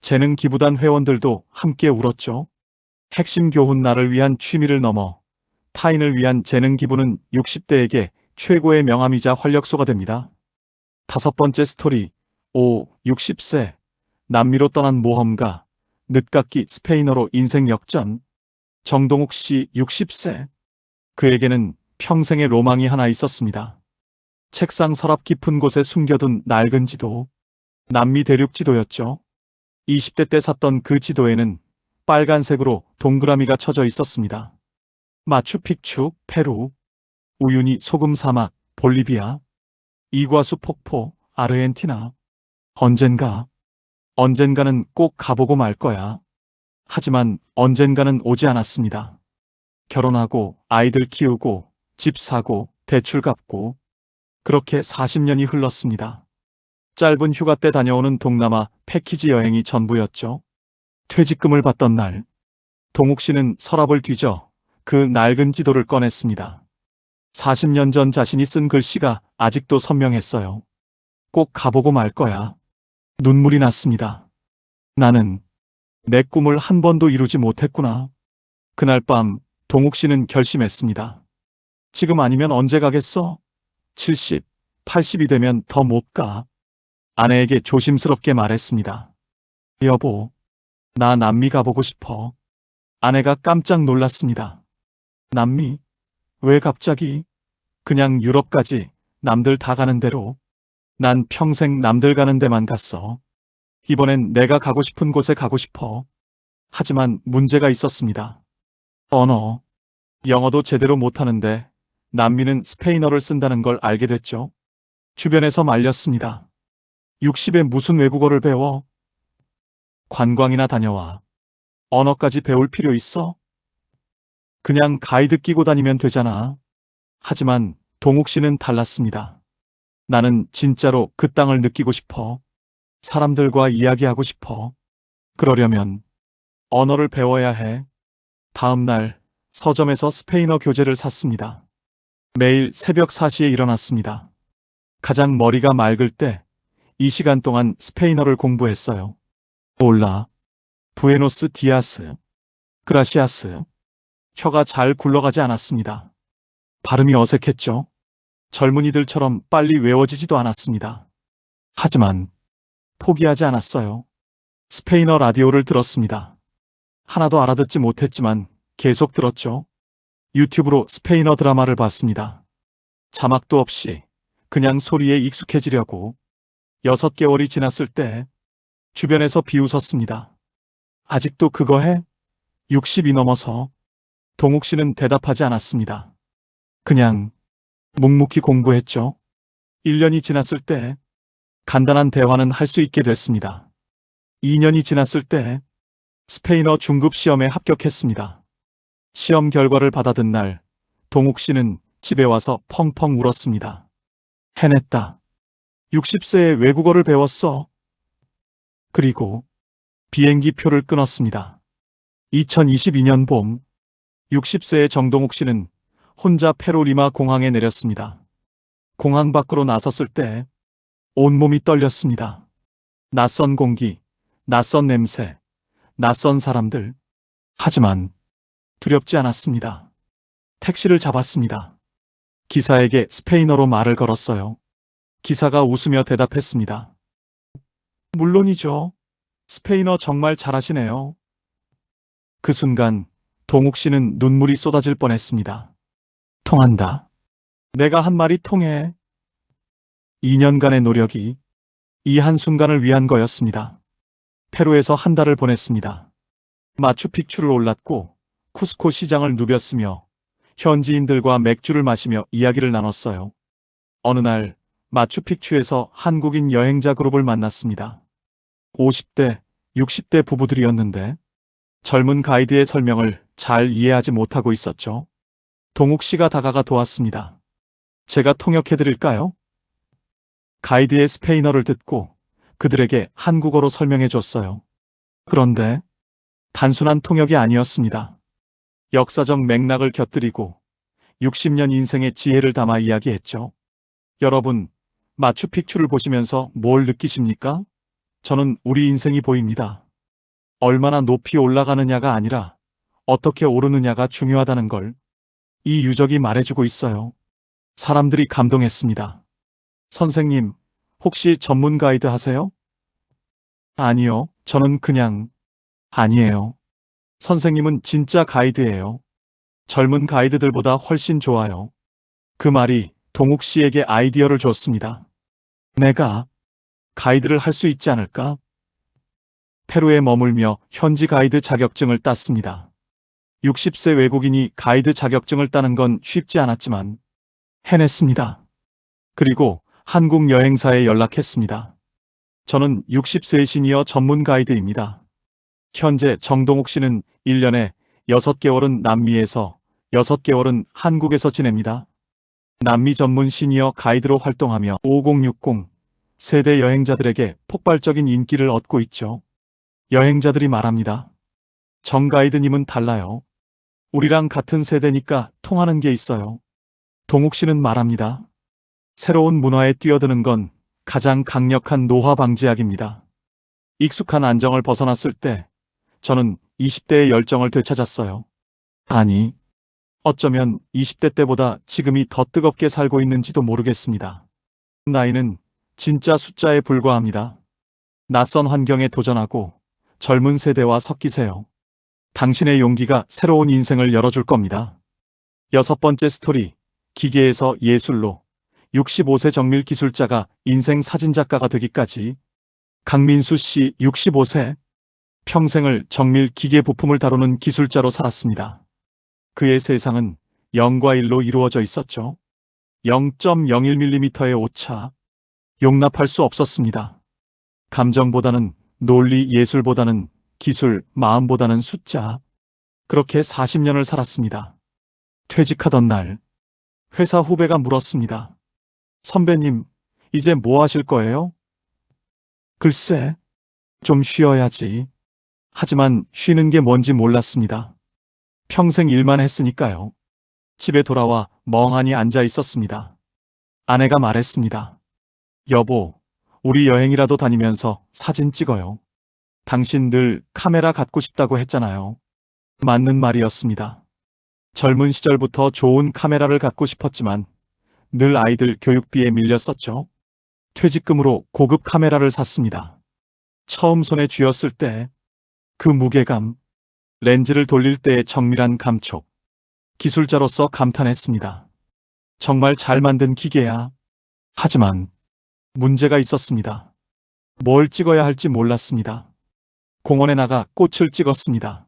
재능 기부단 회원들도 함께 울었죠. 핵심 교훈 나를 위한 취미를 넘어 타인을 위한 재능 기부는 60대에게 최고의 명함이자 활력소가 됩니다. 5번째 스토리, 60세, 남미로 떠난 모험가, 늦깎이 스페인어로 인생 역전. 정동욱 씨 60세. 그에게는 평생의 로망이 하나 있었습니다. 책상 서랍 깊은 곳에 숨겨둔 낡은 지도, 남미 대륙 지도였죠. 20대 때 샀던 그 지도에는 빨간색으로 동그라미가 쳐져 있었습니다. 마추픽추, 페루, 우유니 소금 사막, 볼리비아, 이과수 폭포, 아르헨티나. 언젠가는 꼭 가보고 말 거야. 하지만 언젠가는 오지 않았습니다. 결혼하고 아이들 키우고 집 사고 대출 갚고 그렇게 40년이 흘렀습니다. 짧은 휴가 때 다녀오는 동남아 패키지 여행이 전부였죠. 퇴직금을 받던 날, 동욱 씨는 서랍을 뒤져 그 낡은 지도를 꺼냈습니다. 40년 전 자신이 쓴 글씨가 아직도 선명했어요. 꼭 가보고 말 거야. 눈물이 났습니다. 나는 내 꿈을 한 번도 이루지 못했구나. 그날 밤 동욱 씨는 결심했습니다. 지금 아니면 언제 가겠어? 70, 80이 되면 더 못 가. 아내에게 조심스럽게 말했습니다. 여보, 나 남미 가보고 싶어. 아내가 깜짝 놀랐습니다. 남미? 왜 갑자기? 그냥 유럽까지, 남들 다 가는 대로. 난 평생 남들 가는 데만 갔어. 이번엔 내가 가고 싶은 곳에 가고 싶어. 하지만 문제가 있었습니다. 언어. 영어도 제대로 못하는데 남미는 스페인어를 쓴다는 걸 알게 됐죠. 주변에서 말렸습니다. 60에 무슨 외국어를 배워? 관광이나 다녀와. 언어까지 배울 필요 있어? 그냥 가이드 끼고 다니면 되잖아. 하지만 동욱 씨는 달랐습니다. 나는 진짜로 그 땅을 느끼고 싶어. 사람들과 이야기하고 싶어. 그러려면 언어를 배워야 해. 다음 날 서점에서 스페인어 교재를 샀습니다. 매일 새벽 4시에 일어났습니다. 가장 머리가 맑을 때 이 시간 동안 스페인어를 공부했어요. 올라, 부에노스 디아스, 그라시아스. 혀가 잘 굴러가지 않았습니다. 발음이 어색했죠. 젊은이들처럼 빨리 외워지지도 않았습니다. 하지만 포기하지 않았어요. 스페인어 라디오를 들었습니다. 하나도 알아듣지 못했지만 계속 들었죠. 유튜브로 스페인어 드라마를 봤습니다. 자막도 없이 그냥 소리에 익숙해지려고. 6개월이 지났을 때 주변에서 비웃었습니다. 아직도 그거 해? 60이 넘어서. 동욱 씨는 대답하지 않았습니다. 그냥 묵묵히 공부했죠. 1년이 지났을 때 간단한 대화는 할 수 있게 됐습니다. 2년이 지났을 때 스페인어 중급 시험에 합격했습니다. 시험 결과를 받아든 날 동욱 씨는 집에 와서 펑펑 울었습니다. 해냈다. 60세에 외국어를 배웠어. 그리고 비행기 표를 끊었습니다. 2022년 봄 60세의 정동욱 씨는 혼자 페로리마 공항에 내렸습니다. 공항 밖으로 나섰을 때 온몸이 떨렸습니다. 낯선 공기, 낯선 냄새, 낯선 사람들. 하지만 두렵지 않았습니다. 택시를 잡았습니다. 기사에게 스페인어로 말을 걸었어요. 기사가 웃으며 대답했습니다. 물론이죠. 스페인어 정말 잘하시네요. 그 순간 동욱 씨는 눈물이 쏟아질 뻔했습니다. 통한다. 내가 한 말이 통해. 2년간의 노력이 이 한순간을 위한 거였습니다. 페루에서 한 달을 보냈습니다. 마추픽추를 올랐고 쿠스코 시장을 누볐으며 현지인들과 맥주를 마시며 이야기를 나눴어요. 어느 날 마추픽추에서 한국인 여행자 그룹을 만났습니다. 50대, 60대 부부들이었는데 젊은 가이드의 설명을 잘 이해하지 못하고 있었죠. 동욱 씨가 다가가 도왔습니다. 제가 통역해드릴까요? 가이드의 스페인어를 듣고 그들에게 한국어로 설명해 줬어요. 그런데 단순한 통역이 아니었습니다. 역사적 맥락을 곁들이고 60년 인생의 지혜를 담아 이야기했죠. 여러분, 마추픽추를 보시면서 뭘 느끼십니까? 저는 우리 인생이 보입니다. 얼마나 높이 올라가느냐가 아니라 어떻게 오르느냐가 중요하다는 걸 이 유적이 말해주고 있어요. 사람들이 감동했습니다. 선생님, 혹시 전문 가이드 하세요? 아니요, 저는 그냥. 아니에요. 선생님은 진짜 가이드예요. 젊은 가이드들보다 훨씬 좋아요. 그 말이 동욱 씨에게 아이디어를 줬습니다. 내가 가이드를 할 수 있지 않을까? 페루에 머물며 현지 가이드 자격증을 땄습니다. 60세 외국인이 가이드 자격증을 따는 건 쉽지 않았지만 해냈습니다. 그리고 한국 여행사에 연락했습니다. 저는 60세 시니어 전문 가이드입니다. 현재 정동욱 씨는 1년에 6개월은 남미에서 6개월은 한국에서 지냅니다. 남미 전문 시니어 가이드로 활동하며 5060 세대 여행자들에게 폭발적인 인기를 얻고 있죠. 여행자들이 말합니다. 정 가이드님은 달라요. 우리랑 같은 세대니까 통하는 게 있어요. 동욱 씨는 말합니다. 새로운 문화에 뛰어드는 건 가장 강력한 노화 방지약입니다. 익숙한 안정을 벗어났을 때 저는 20대의 열정을 되찾았어요. 아니, 어쩌면 20대 때보다 지금이 더 뜨겁게 살고 있는지도 모르겠습니다. 나이는 진짜 숫자에 불과합니다. 낯선 환경에 도전하고 젊은 세대와 섞이세요. 당신의 용기가 새로운 인생을 열어줄 겁니다. 6번째 스토리, 기계에서 예술로 65세 정밀 기술자가 인생 사진작가가 되기까지. 강민수 씨 65세. 평생을 정밀 기계 부품을 다루는 기술자로 살았습니다. 그의 세상은 0과 1로 이루어져 있었죠. 0.01mm의 오차. 용납할 수 없었습니다. 감정보다는 논리, 예술보다는 기술, 마음보다는 숫자. 그렇게 40년을 살았습니다. 퇴직하던 날, 회사 후배가 물었습니다. 선배님, 이제 뭐 하실 거예요? 글쎄, 좀 쉬어야지. 하지만 쉬는 게 뭔지 몰랐습니다. 평생 일만 했으니까요. 집에 돌아와 멍하니 앉아 있었습니다. 아내가 말했습니다. 여보, 우리 여행이라도 다니면서 사진 찍어요. 당신 늘 카메라 갖고 싶다고 했잖아요. 맞는 말이었습니다. 젊은 시절부터 좋은 카메라를 갖고 싶었지만 늘 아이들 교육비에 밀렸었죠. 퇴직금으로 고급 카메라를 샀습니다. 처음 손에 쥐었을 때 그 무게감, 렌즈를 돌릴 때의 정밀한 감촉, 기술자로서 감탄했습니다. 정말 잘 만든 기계야. 하지만 문제가 있었습니다. 뭘 찍어야 할지 몰랐습니다. 공원에 나가 꽃을 찍었습니다.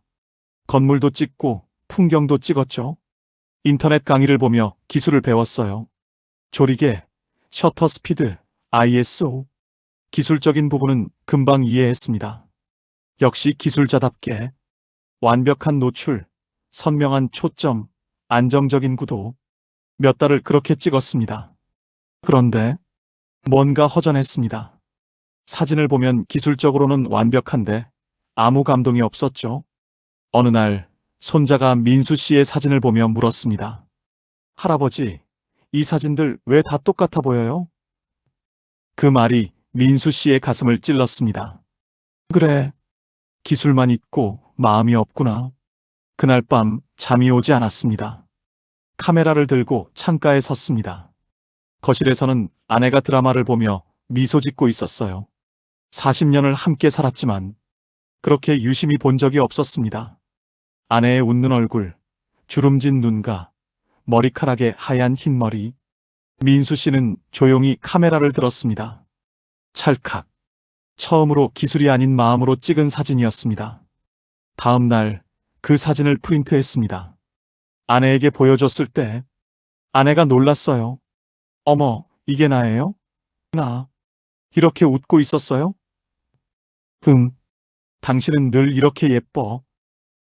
건물도 찍고 풍경도 찍었죠. 인터넷 강의를 보며 기술을 배웠어요. 조리개, 셔터 스피드, ISO. 기술적인 부분은 금방 이해했습니다. 역시 기술자답게 완벽한 노출, 선명한 초점, 안정적인 구도. 몇 달을 그렇게 찍었습니다. 그런데 뭔가 허전했습니다. 사진을 보면 기술적으로는 완벽한데 아무 감동이 없었죠. 어느 날 손자가 민수 씨의 사진을 보며 물었습니다. 할아버지, 이 사진들 왜 다 똑같아 보여요? 그 말이 민수 씨의 가슴을 찔렀습니다. 그래, 기술만 있고 마음이 없구나. 그날 밤 잠이 오지 않았습니다. 카메라를 들고 창가에 섰습니다. 거실에서는 아내가 드라마를 보며 미소 짓고 있었어요. 40년을 함께 살았지만 그렇게 유심히 본 적이 없었습니다. 아내의 웃는 얼굴, 주름진 눈가, 머리카락에 하얀 흰머리. 민수 씨는 조용히 카메라를 들었습니다. 찰칵. 처음으로 기술이 아닌 마음으로 찍은 사진이었습니다. 다음 날 그 사진을 프린트했습니다. 아내에게 보여줬을 때 아내가 놀랐어요. 어머, 이게 나예요? 나 이렇게 웃고 있었어요? 당신은 늘 이렇게 예뻐.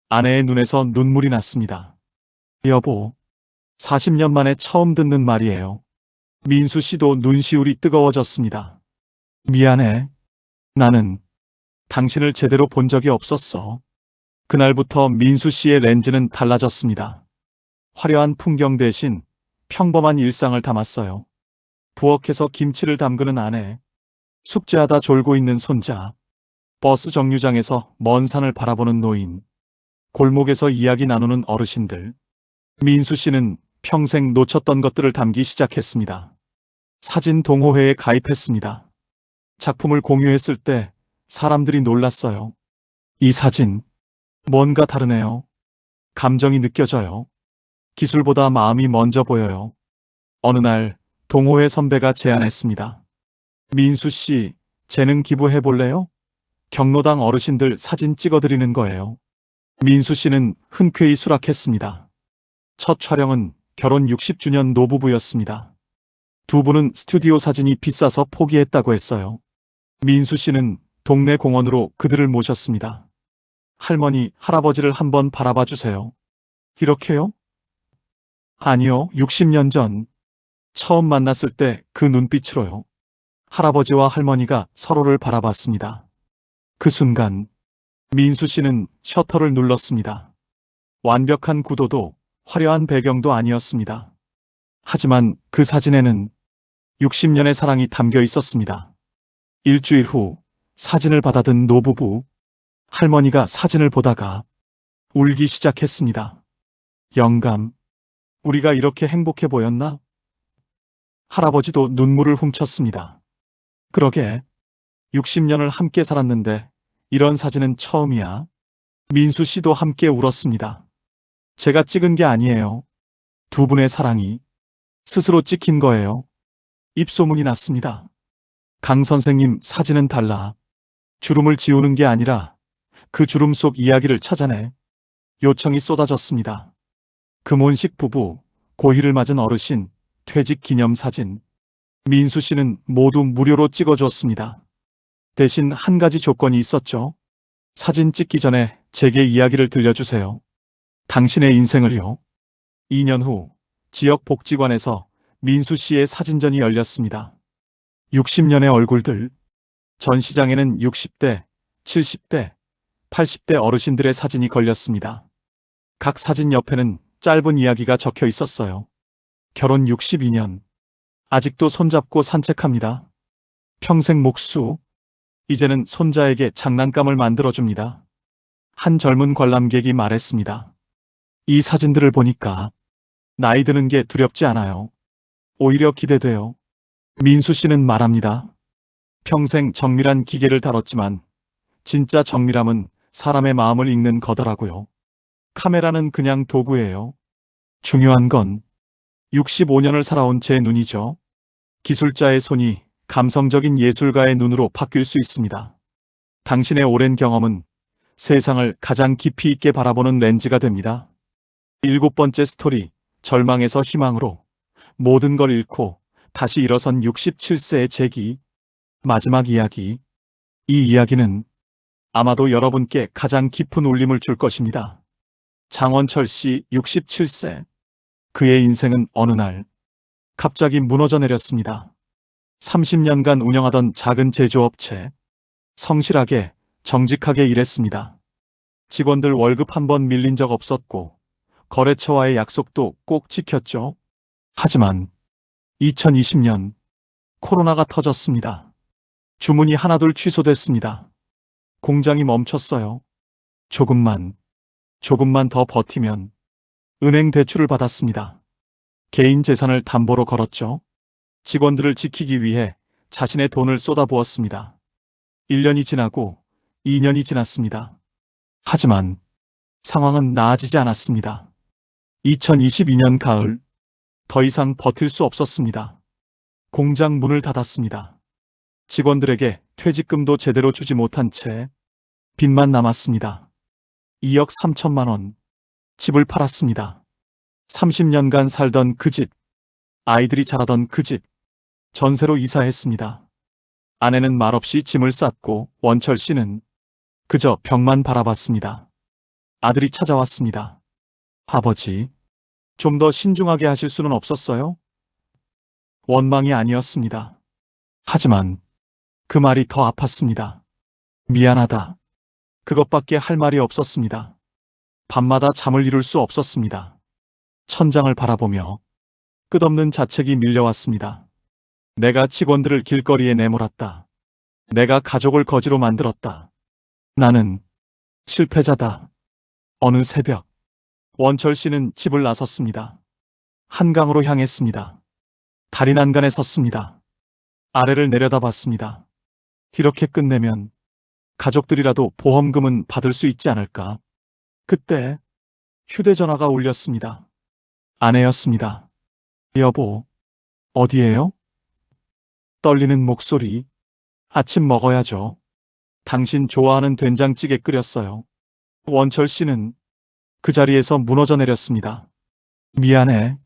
아내의 눈에서 눈물이 났습니다. 여보, 40년 만에 처음 듣는 말이에요. 민수 씨도 눈시울이 뜨거워졌습니다. 미안해. 나는 당신을 제대로 본 적이 없었어. 그날부터 민수 씨의 렌즈는 달라졌습니다. 화려한 풍경 대신 평범한 일상을 담았어요. 부엌에서 김치를 담그는 아내, 숙제하다 졸고 있는 손자, 버스 정류장에서 먼 산을 바라보는 노인, 골목에서 이야기 나누는 어르신들. 민수 씨는 평생 놓쳤던 것들을 담기 시작했습니다. 사진 동호회에 가입했습니다. 작품을 공유했을 때 사람들이 놀랐어요. 이 사진, 뭔가 다르네요. 감정이 느껴져요. 기술보다 마음이 먼저 보여요. 어느 날 동호회 선배가 제안했습니다. 민수 씨, 재능 기부해 볼래요? 경로당 어르신들 사진 찍어드리는 거예요. 민수 씨는 흔쾌히 수락했습니다. 첫 촬영은 결혼 60주년 노부부였습니다. 두 분은 스튜디오 사진이 비싸서 포기했다고 했어요. 민수 씨는 동네 공원으로 그들을 모셨습니다. 할머니, 할아버지를 한번 바라봐 주세요. 이렇게요? 아니요, 60년 전. 처음 만났을 때 그 눈빛으로요. 할아버지와 할머니가 서로를 바라봤습니다. 그 순간 민수 씨는 셔터를 눌렀습니다. 완벽한 구도도 화려한 배경도 아니었습니다. 하지만 그 사진에는 60년의 사랑이 담겨 있었습니다. 일주일 후 사진을 받아든 노부부. 할머니가 사진을 보다가 울기 시작했습니다. 영감, 우리가 이렇게 행복해 보였나? 할아버지도 눈물을 훔쳤습니다. 그러게, 60년을 함께 살았는데 이런 사진은 처음이야. 민수 씨도 함께 울었습니다. 제가 찍은 게 아니에요. 두 분의 사랑이 스스로 찍힌 거예요. 입소문이 났습니다. 강 선생님 사진은 달라. 주름을 지우는 게 아니라 그 주름 속 이야기를 찾아내. 요청이 쏟아졌습니다. 금혼식 부부, 고희를 맞은 어르신, 퇴직 기념 사진. 민수 씨는 모두 무료로 찍어줬습니다. 대신 한 가지 조건이 있었죠. 사진 찍기 전에 제게 이야기를 들려주세요. 당신의 인생을요. 2년 후 지역 복지관에서 민수 씨의 사진전이 열렸습니다. 60년의 얼굴들, 전시장에는 60대, 70대, 80대 어르신들의 사진이 걸렸습니다. 각 사진 옆에는 짧은 이야기가 적혀 있었어요. 결혼 62년. 아직도 손잡고 산책합니다. 평생 목수. 이제는 손자에게 장난감을 만들어줍니다. 한 젊은 관람객이 말했습니다. 이 사진들을 보니까 나이 드는 게 두렵지 않아요. 오히려 기대돼요. 민수 씨는 말합니다. 평생 정밀한 기계를 다뤘지만 진짜 정밀함은 사람의 마음을 읽는 거더라고요. 카메라는 그냥 도구예요. 중요한 건 65년을 살아온 제 눈이죠. 기술자의 손이 감성적인 예술가의 눈으로 바뀔 수 있습니다. 당신의 오랜 경험은 세상을 가장 깊이 있게 바라보는 렌즈가 됩니다. 7번째 스토리, 절망에서 희망으로 모든 걸 잃고 다시 일어선 67세의 재기. 마지막 이야기. 이 이야기는 아마도 여러분께 가장 깊은 울림을 줄 것입니다. 장원철 씨 67세. 그의 인생은 어느 날 갑자기 무너져 내렸습니다. 30년간 운영하던 작은 제조업체. 성실하게, 정직하게 일했습니다. 직원들 월급 한 번 밀린 적 없었고 거래처와의 약속도 꼭 지켰죠. 하지만 2020년 코로나가 터졌습니다. 주문이 하나둘 취소됐습니다. 공장이 멈췄어요. 조금만 더 버티면 은행 대출을 받았습니다. 개인 재산을 담보로 걸었죠. 직원들을 지키기 위해 자신의 돈을 쏟아부었습니다. 1년이 지나고 2년이 지났습니다. 하지만 상황은 나아지지 않았습니다. 2022년 가을, 더 이상 버틸 수 없었습니다. 공장 문을 닫았습니다. 직원들에게 퇴직금도 제대로 주지 못한 채 빚만 남았습니다. 2억 3천만 원. 집을 팔았습니다. 30년간 살던 그 집, 아이들이 자라던 그 집, 전세로 이사했습니다. 아내는 말없이 짐을 쌌고 원철 씨는 그저 벽만 바라봤습니다. 아들이 찾아왔습니다. 아버지, 좀 더 신중하게 하실 수는 없었어요? 원망이 아니었습니다. 하지만 그 말이 더 아팠습니다. 미안하다. 그것밖에 할 말이 없었습니다. 밤마다 잠을 이룰 수 없었습니다. 천장을 바라보며 끝없는 자책이 밀려왔습니다. 내가 직원들을 길거리에 내몰았다. 내가 가족을 거지로 만들었다. 나는 실패자다. 어느 새벽, 원철 씨는 집을 나섰습니다. 한강으로 향했습니다. 다리 난간에 섰습니다. 아래를 내려다봤습니다. 이렇게 끝내면 가족들이라도 보험금은 받을 수 있지 않을까? 그때 휴대전화가 울렸습니다. 아내였습니다. 여보, 어디에요? 떨리는 목소리. 아침 먹어야죠. 당신 좋아하는 된장찌개 끓였어요. 원철 씨는 그 자리에서 무너져 내렸습니다. 미안해.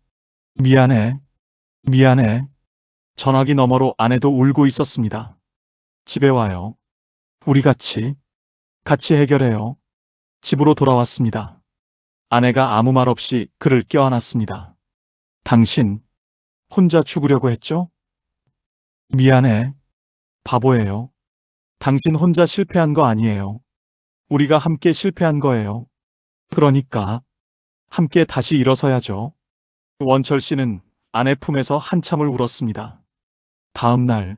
전화기 너머로 아내도 울고 있었습니다. 집에 와요. 우리 같이 해결해요. 집으로 돌아왔습니다. 아내가 아무 말 없이 그를 껴안았습니다. 당신 혼자 죽으려고 했죠? 미안해. 바보예요. 당신 혼자 실패한 거 아니에요. 우리가 함께 실패한 거예요. 그러니까 함께 다시 일어서야죠. 원철 씨는 아내 품에서 한참을 울었습니다. 다음 날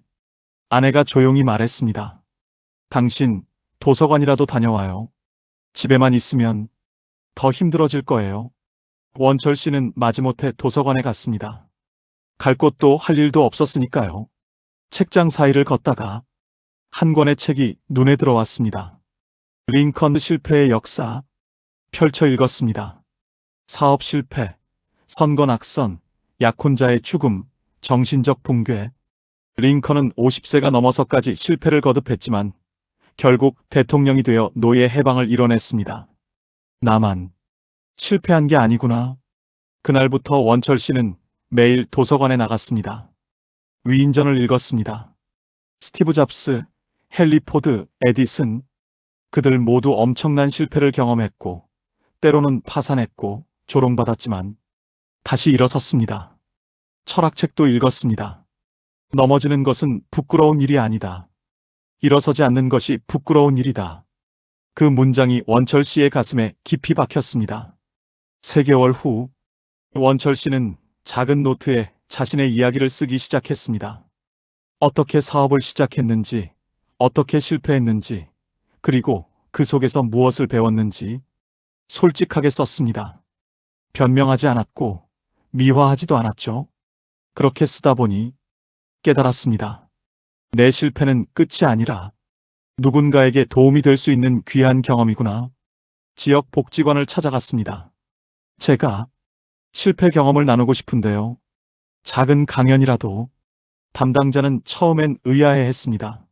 아내가 조용히 말했습니다. 당신 도서관이라도 다녀와요. 집에만 있으면 더 힘들어질 거예요. 원철 씨는 마지못해 도서관에 갔습니다. 갈 곳도 할 일도 없었으니까요. 책장 사이를 걷다가 한 권의 책이 눈에 들어왔습니다. 링컨 실패의 역사. 펼쳐 읽었습니다. 사업 실패, 선거 낙선, 약혼자의 죽음, 정신적 붕괴. 링컨은 50세가 넘어서까지 실패를 거듭했지만 결국 대통령이 되어 노예 해방을 이뤄냈습니다. 나만 실패한 게 아니구나. 그날부터 원철 씨는 매일 도서관에 나갔습니다. 위인전을 읽었습니다. 스티브 잡스, 헨리 포드, 에디슨. 그들 모두 엄청난 실패를 경험했고 때로는 파산했고 조롱받았지만 다시 일어섰습니다. 철학책도 읽었습니다. 넘어지는 것은 부끄러운 일이 아니다. 일어서지 않는 것이 부끄러운 일이다. 그 문장이 원철 씨의 가슴에 깊이 박혔습니다. 3개월 후, 원철 씨는 작은 노트에 자신의 이야기를 쓰기 시작했습니다. 어떻게 사업을 시작했는지, 어떻게 실패했는지, 그리고 그 속에서 무엇을 배웠는지 솔직하게 썼습니다. 변명하지 않았고 미화하지도 않았죠. 그렇게 쓰다 보니 깨달았습니다. 내 실패는 끝이 아니라 누군가에게 도움이 될 수 있는 귀한 경험이구나. 지역 복지관을 찾아갔습니다. 제가 실패 경험을 나누고 싶은데요. 작은 강연이라도. 담당자는 처음엔 의아해했습니다.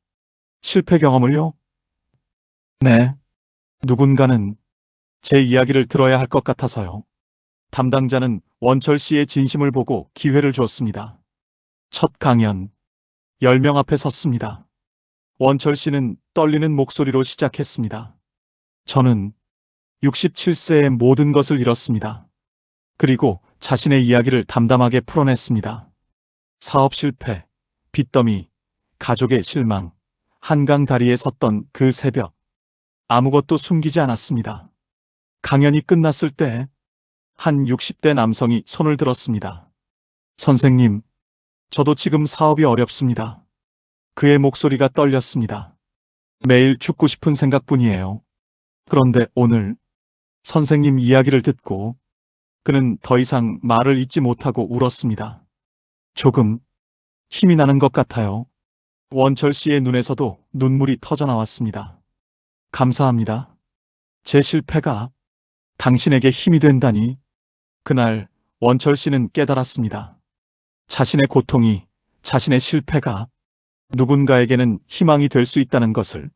실패 경험을요? 네. 누군가는 제 이야기를 들어야 할 것 같아서요. 담당자는 원철 씨의 진심을 보고 기회를 주었습니다. 첫 강연, 10명 앞에 섰습니다. 원철 씨는 떨리는 목소리로 시작했습니다. 저는 67세의 모든 것을 잃었습니다. 그리고 자신의 이야기를 담담하게 풀어냈습니다. 사업 실패, 빚더미, 가족의 실망, 한강 다리에 섰던 그 새벽. 아무것도 숨기지 않았습니다. 강연이 끝났을 때 한 60대 남성이 손을 들었습니다. 선생님, 저도 지금 사업이 어렵습니다. 그의 목소리가 떨렸습니다. 매일 죽고 싶은 생각뿐이에요. 그런데 오늘 선생님 이야기를 듣고 그는 더 이상 말을 잇지 못하고 울었습니다. 조금 힘이 나는 것 같아요. 원철 씨의 눈에서도 눈물이 터져나왔습니다. 감사합니다. 제 실패가 당신에게 힘이 된다니. 그날 원철 씨는 깨달았습니다. 자신의 고통이, 자신의 실패가 누군가에게는 희망이 될 수 있다는 것을.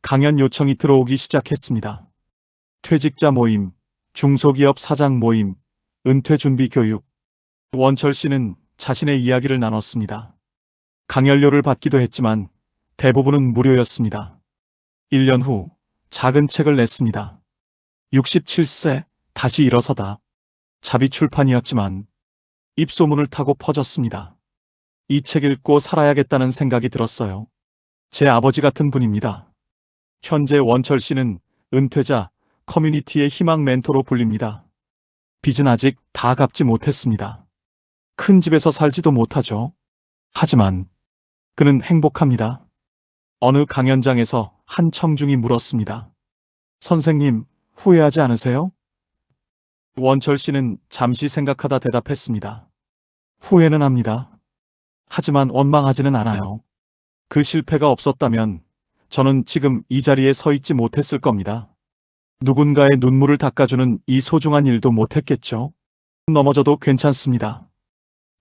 강연 요청이 들어오기 시작했습니다. 퇴직자 모임, 중소기업 사장 모임, 은퇴 준비 교육. 원철 씨는 자신의 이야기를 나눴습니다. 강연료를 받기도 했지만 대부분은 무료였습니다. 1년 후 작은 책을 냈습니다. 67세 다시 일어서다. 자비 출판이었지만 입소문을 타고 퍼졌습니다. 이 책 읽고 살아야겠다는 생각이 들었어요. 제 아버지 같은 분입니다. 현재 원철 씨는 은퇴자 커뮤니티의 희망 멘토로 불립니다. 빚은 아직 다 갚지 못했습니다. 큰 집에서 살지도 못하죠. 하지만 그는 행복합니다. 어느 강연장에서 한 청중이 물었습니다. 선생님, 후회하지 않으세요? 원철 씨는 잠시 생각하다 대답했습니다. 후회는 합니다. 하지만 원망하지는 않아요. 그 실패가 없었다면 저는 지금 이 자리에 서 있지 못했을 겁니다. 누군가의 눈물을 닦아주는 이 소중한 일도 못했겠죠. 넘어져도 괜찮습니다.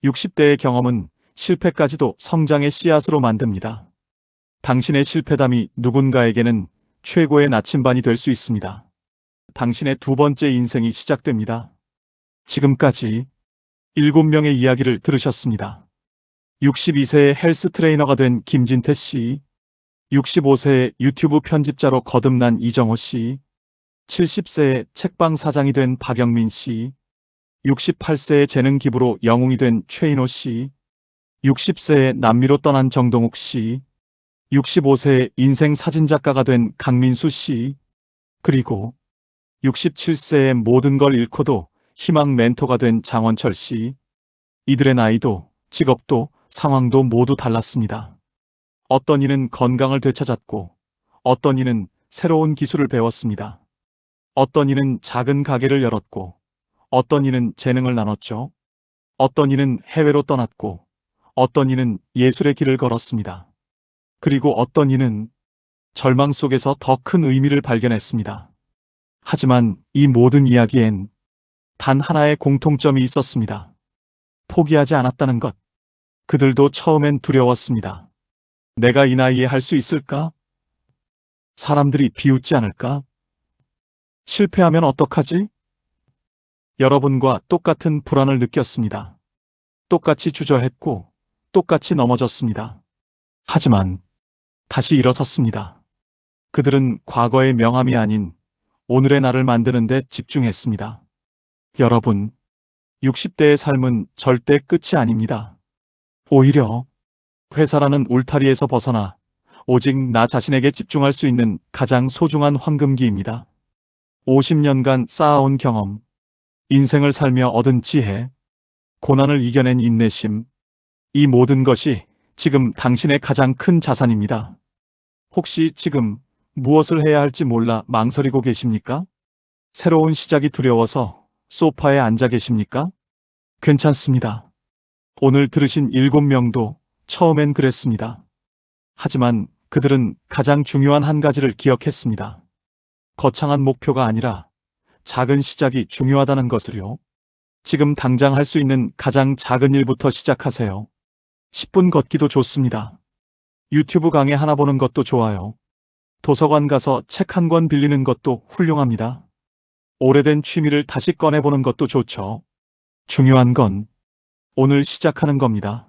60대의 경험은 실패까지도 성장의 씨앗으로 만듭니다. 당신의 실패담이 누군가에게는 최고의 나침반이 될 수 있습니다. 당신의 두 번째 인생이 시작됩니다. 지금까지 7명의 이야기를 들으셨습니다. 62세의 헬스 트레이너가 된 김진태 씨, 65세의 유튜브 편집자로 거듭난 이정호 씨, 70세의 책방 사장이 된 박영민 씨, 68세의 재능 기부로 영웅이 된 최인호 씨, 60세의 남미로 떠난 정동욱 씨, 65세의 인생 사진작가가 된 강민수 씨, 그리고 67세의 모든 걸 잃고도 희망 멘토가 된 장원철 씨. 이들의 나이도, 직업도, 상황도 모두 달랐습니다. 어떤 이는 건강을 되찾았고, 어떤 이는 새로운 기술을 배웠습니다. 어떤 이는 작은 가게를 열었고, 어떤 이는 재능을 나눴죠. 어떤 이는 해외로 떠났고, 어떤 이는 예술의 길을 걸었습니다. 그리고 어떤 이는 절망 속에서 더 큰 의미를 발견했습니다. 하지만 이 모든 이야기엔 단 하나의 공통점이 있었습니다. 포기하지 않았다는 것. 그들도 처음엔 두려웠습니다. 내가 이 나이에 할 수 있을까? 사람들이 비웃지 않을까? 실패하면 어떡하지? 여러분과 똑같은 불안을 느꼈습니다. 똑같이 주저했고, 똑같이 넘어졌습니다. 하지만 다시 일어섰습니다. 그들은 과거의 명함이 아닌 오늘의 나를 만드는 데 집중했습니다. 여러분, 60대의 삶은 절대 끝이 아닙니다. 오히려 회사라는 울타리에서 벗어나 오직 나 자신에게 집중할 수 있는 가장 소중한 황금기입니다. 50년간 쌓아온 경험, 인생을 살며 얻은 지혜, 고난을 이겨낸 인내심, 이 모든 것이 지금 당신의 가장 큰 자산입니다. 혹시 지금 무엇을 해야 할지 몰라 망설이고 계십니까? 새로운 시작이 두려워서 소파에 앉아 계십니까? 괜찮습니다. 오늘 들으신 7명도 처음엔 그랬습니다. 하지만 그들은 가장 중요한 한 가지를 기억했습니다. 거창한 목표가 아니라 작은 시작이 중요하다는 것을요. 지금 당장 할 수 있는 가장 작은 일부터 시작하세요. 10분 걷기도 좋습니다. 유튜브 강의 하나 보는 것도 좋아요. 도서관 가서 책 한 권 빌리는 것도 훌륭합니다. 오래된 취미를 다시 꺼내보는 것도 좋죠. 중요한 건 오늘 시작하는 겁니다.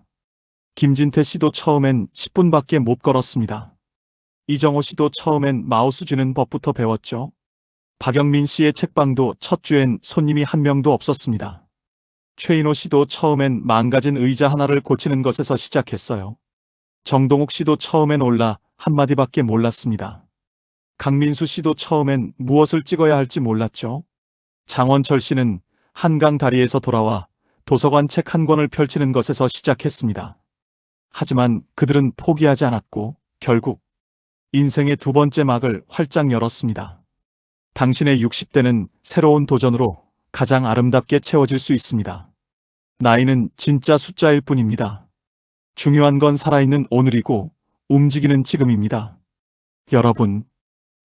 김진태 씨도 처음엔 10분밖에 못 걸었습니다. 이정호 씨도 처음엔 마우스 쥐는 법부터 배웠죠. 박영민 씨의 책방도 첫 주엔 손님이 한 명도 없었습니다. 최인호 씨도 처음엔 망가진 의자 하나를 고치는 것에서 시작했어요. 정동욱 씨도 처음엔 올라 한마디밖에 몰랐습니다. 강민수 씨도 처음엔 무엇을 찍어야 할지 몰랐죠. 장원철 씨는 한강 다리에서 돌아와 도서관 책 한 권을 펼치는 것에서 시작했습니다. 하지만 그들은 포기하지 않았고 결국 인생의 두 번째 막을 활짝 열었습니다. 당신의 60대는 새로운 도전으로 가장 아름답게 채워질 수 있습니다. 나이는 진짜 숫자일 뿐입니다. 중요한 건 살아있는 오늘이고 움직이는 지금입니다. 여러분,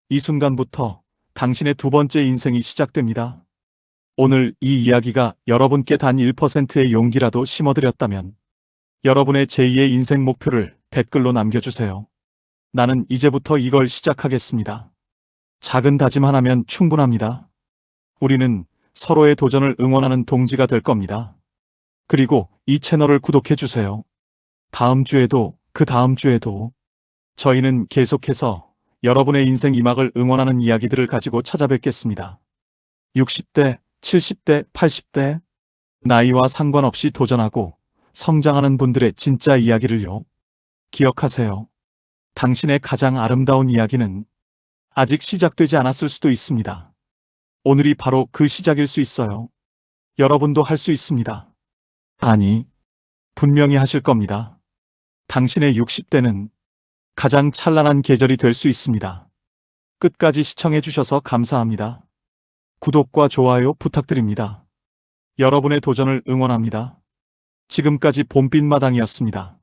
이 순간부터 당신의 두 번째 인생이 시작됩니다. 오늘 이 이야기가 여러분께 단 1%의 용기라도 심어드렸다면 여러분의 제2의 인생 목표를 댓글로 남겨주세요. 나는 이제부터 이걸 시작하겠습니다. 작은 다짐 하나면 충분합니다. 우리는 서로의 도전을 응원하는 동지가 될 겁니다. 그리고 이 채널을 구독해주세요. 다음 주에도 그 다음 주에도 저희는 계속해서 여러분의 인생 이막을 응원하는 이야기들을 가지고 찾아뵙겠습니다. 60대, 70대, 80대 나이와 상관없이 도전하고 성장하는 분들의 진짜 이야기를요. 기억하세요. 당신의 가장 아름다운 이야기는 아직 시작되지 않았을 수도 있습니다. 오늘이 바로 그 시작일 수 있어요. 여러분도 할 수 있습니다. 아니, 분명히 하실 겁니다. 당신의 60대는 가장 찬란한 계절이 될 수 있습니다. 끝까지 시청해 주셔서 감사합니다. 구독과 좋아요 부탁드립니다. 여러분의 도전을 응원합니다. 지금까지 봄빛마당이었습니다.